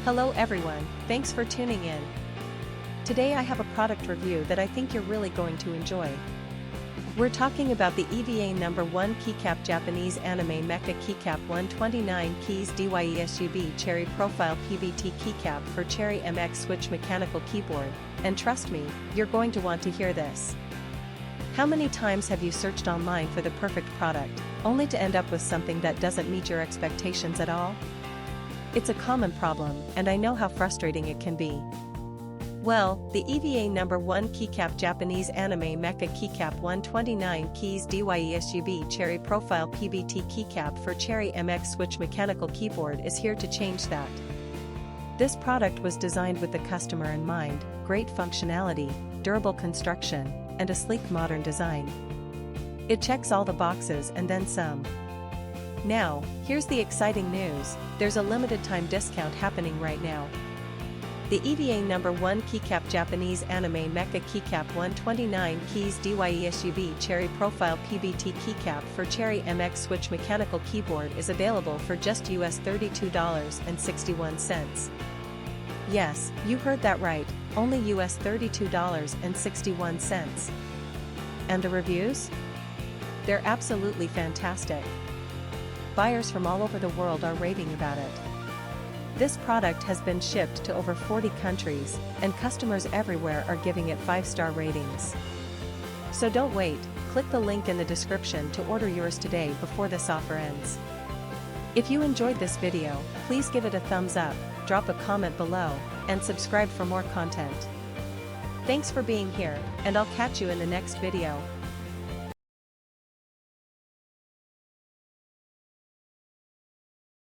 Hello everyone, thanks for tuning in. Today I have a product review that I think you're really going to enjoy. We're talking about the EVA No.1 Keycap Japanese Anime Mecha Keycap 129 keys DYESUB Cherry Profile PBT Keycap for Cherry MX Switch Mechanical Keyboard, and trust me, you're going to want to hear this. How many times have you searched online for the perfect product, only to end up with something that doesn't meet your expectations at all? It's a common problem, and I know how frustrating it can be. Well, the EVA No.1 Keycap Japanese Anime Mecha Keycap 129 keys DYESUB Cherry Profile PBT Keycap for Cherry MX Switch Mechanical Keyboard is here to change that. This product was designed with the customer in mind, great functionality, durable construction, and a sleek modern design. It checks all the boxes and then some. Now, here's the exciting news, there's a limited time discount happening right now. The EVA No.1 Keycap Japanese Anime Mecha Keycap 129 keys DYESUB Cherry Profile PBT Keycap for Cherry MX Switch Mechanical Keyboard is available for just US $32.61. Yes, you heard that right, only US $32.61. And the reviews? They're absolutely fantastic. Buyers from all over the world are raving about it. This product has been shipped to over 40 countries, and customers everywhere are giving it 5-star ratings. So don't wait, click the link in the description to order yours today before this offer ends. If you enjoyed this video, please give it a thumbs up, drop a comment below, and subscribe for more content. Thanks for being here, and I'll catch you in the next video.